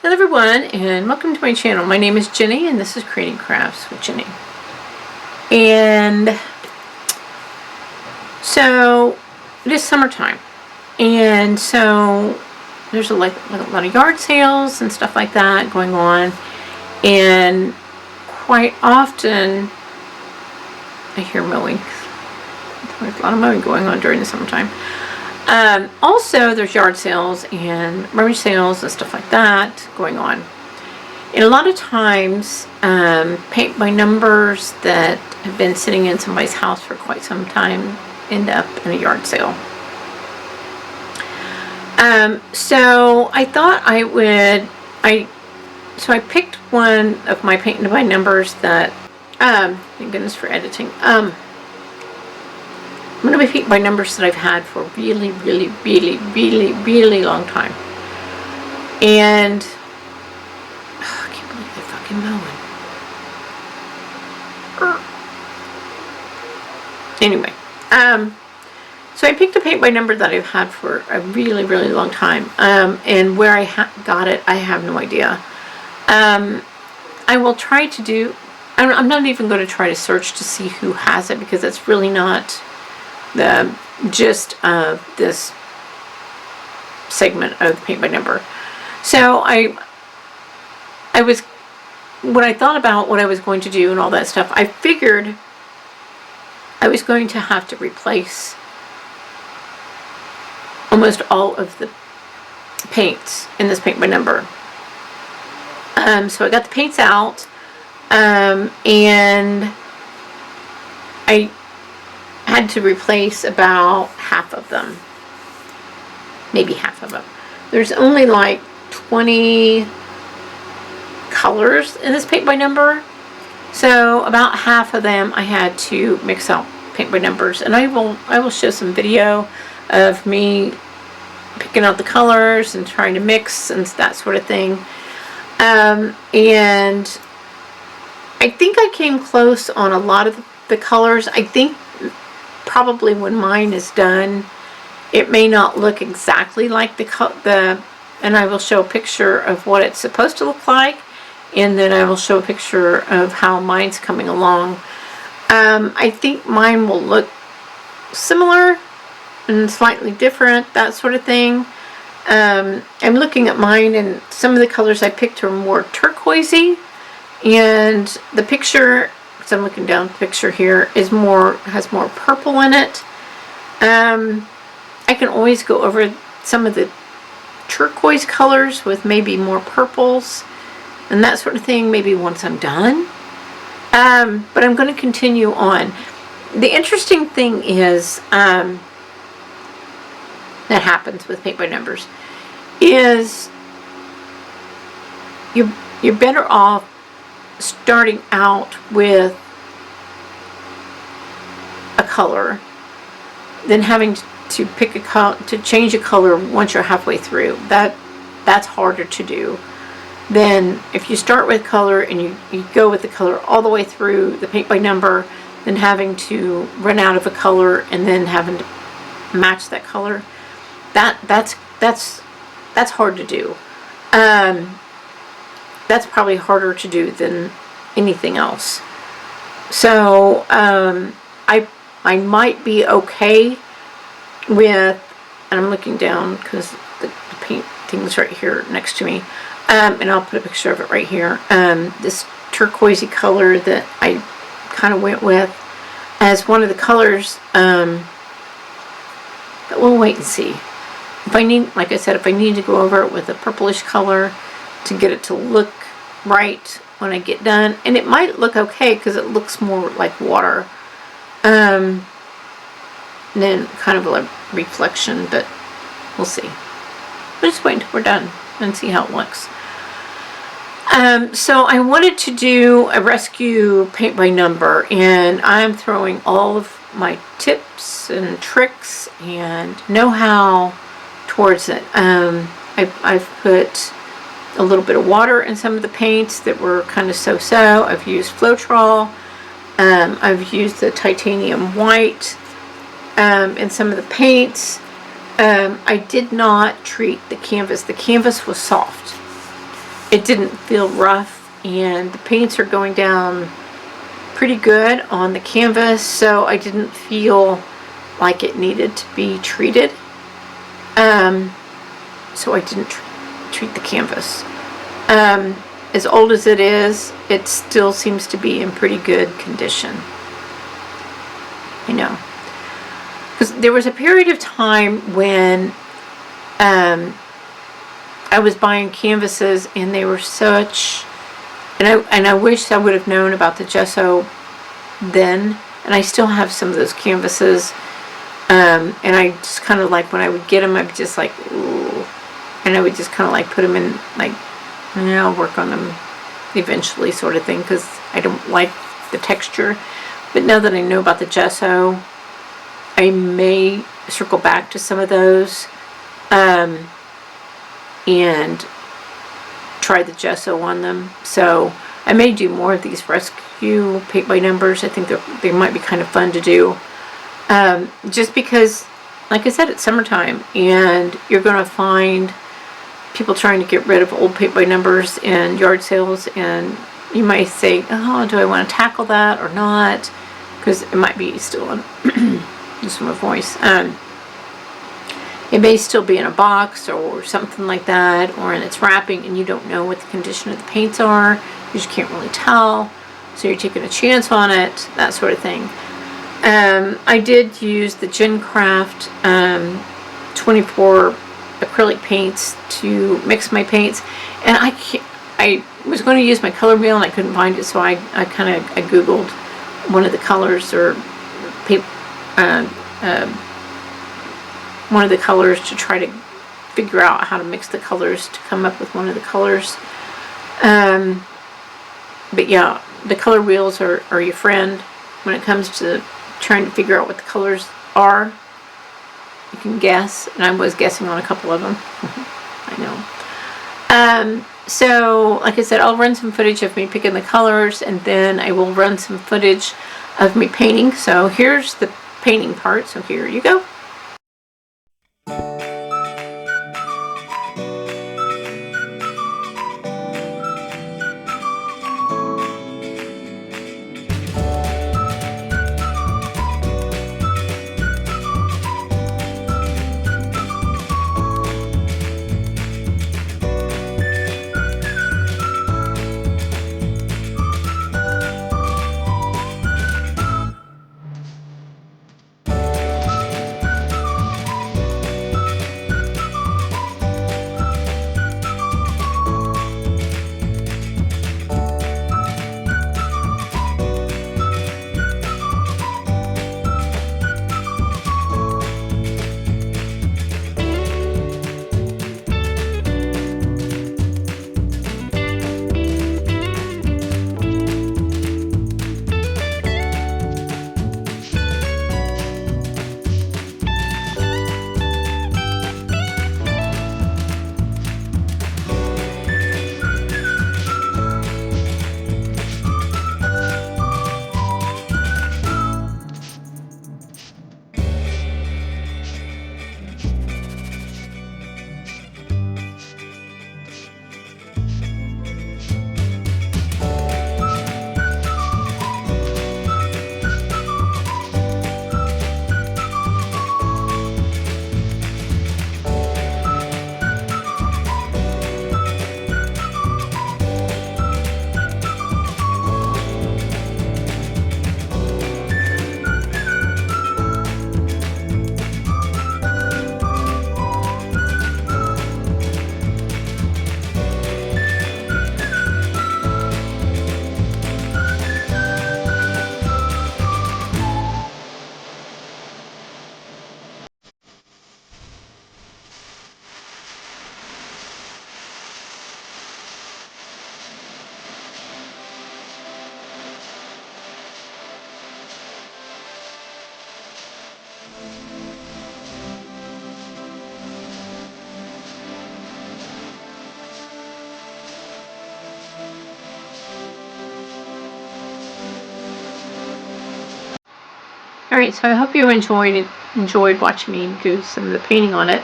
Hello everyone, and welcome to my channel. My name is Jenny, and this is Creating Crafts with Jenny. And so it is summertime, and so there's a lot of yard sales and stuff like that going on, and quite often I hear mowing. There's a lot of mowing going on during the summertime. Also, there's yard sales and rummage sales and stuff like that going on. And a lot of times, paint by numbers that have been sitting in somebody's house for quite some time end up in a yard sale. So I thought I would, so I picked one of my paint by numbers that, thank goodness for editing. I'm going to be paint by numbers that I've had for a really long time. And I can't believe they're fucking mowing. Anyway, so I picked a paint by number that I've had for a really long time. And where I got it, I have no idea. I will try to do, I'm not even going to try to search to see who has it, because that's really not the gist of this segment of paint by number. So when I thought about what I was going to do and all that stuff, I figured I was going to have to replace almost all of the paints in this paint by number. So I got the paints out, and I had to replace about half of them, maybe half of them. There's only like 20 colors in this paint by number, so about half of them I had to mix out paint by numbers, and I will show some video of me picking out the colors and trying to mix and that sort of thing. And I think I came close on a lot of the colors. I think probably when mine is done, it may not look exactly like and I will show a picture of what it's supposed to look like, and then I will show a picture of how mine's coming along. I think mine will look similar and slightly different, that sort of thing. I'm looking at mine, and some of the colors I picked are more turquoisey, and the picture, so I'm looking down the picture here, has more purple in it. I can always go over some of the turquoise colors with maybe more purples and that sort of thing, maybe once I'm done. But I'm going to continue on. The interesting thing is, that happens with paint by numbers, is you're better off starting out with a color than having to pick a color, to change a color once you're halfway through. That's harder to do than if you start with color and you go with the color all the way through the paint by number, than having to run out of a color and then having to match that color. That's hard to do. That's probably harder to do than anything else. So I might be okay with, and I'm looking down because the paint thing's right here next to me, and I'll put a picture of it right here. This turquoisey color that I kind of went with as one of the colors, but we'll wait and see. If I need, like I said, if I need to go over it with a purplish color to get it to look right when I get done, and it might look okay because it looks more like water, and then kind of a reflection, but we'll see. We'll just wait until we're done and see how it looks. So I wanted to do a rescue paint by number, and I'm throwing all of my tips and tricks and know-how towards it. I've put a little bit of water in some of the paints that were kind of so-so. I've used Floetrol. I've used the titanium white in some of the paints. I did not treat the canvas. The canvas was soft. it didn't feel rough, and the paints are going down pretty good on the canvas, so I didn't feel like it needed to be treated. So I didn't treat the canvas. As old as it is, it still seems to be in pretty good condition. I know. Because there was a period of time when I was buying canvases, and they were such, and I wish I would have known about the gesso then, and I still have some of those canvases, and I just kind of like, when I would get them, I'd just like, ooh, and I would just kind of like put them in, like, yeah, I'll work on them eventually sort of thing, because I don't like the texture. But now that I know about the gesso, I may circle back to some of those and try the gesso on them. So I may do more of these rescue paint by numbers. I think they might be kind of fun to do. Just because, like I said, it's summertime, and you're going to find people trying to get rid of old paint by numbers in yard sales, and you might say, oh, do I want to tackle that or not? Because it might be still in just my voice. It may still be in a box or something like that, or in its wrapping, and you don't know what the condition of the paints are. You just can't really tell, so you're taking a chance on it, that sort of thing. I did use the Gen Craft 24 acrylic paints to mix my paints, and I was going to use my color wheel, and I couldn't find it, so I googled one of the colors, or one of the colors, to try to figure out how to mix the colors to come up with one of the colors. But yeah, the color wheels are your friend when it comes to trying to figure out what the colors are. You can guess, and I was guessing on a couple of them. I know. So, like I said, I'll run some footage of me picking the colors, and then I will run some footage of me painting. So here's the painting part, so here you go. Alright, so I hope you enjoyed watching me do some of the painting on it.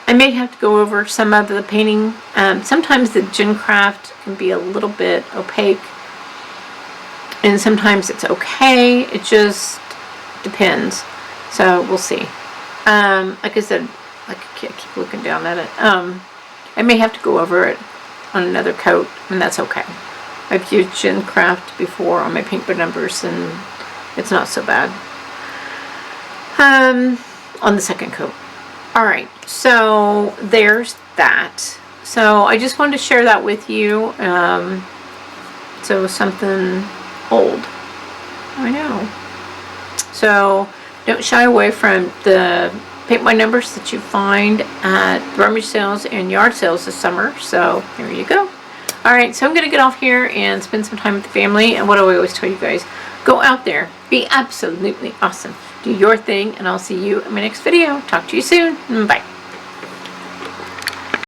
I may have to go over some of the painting. Sometimes the gin craft can be a little bit opaque, and sometimes it's okay. It just depends. So we'll see. Like I said, like I keep looking down at it. I may have to go over it on another coat, and that's okay. I've used gin craft before on my paint by numbers, and it's not so bad. On the second coat. Alright, so there's that. So I just wanted to share that with you. So something old. I know. So don't shy away from the paint by numbers that you find at rummage sales and yard sales this summer. So there you go. Alright, so I'm going to get off here and spend some time with the family. And what do I always tell you guys? Go out there. Be absolutely awesome. Do your thing, and I'll see you in my next video. Talk to you soon. Bye.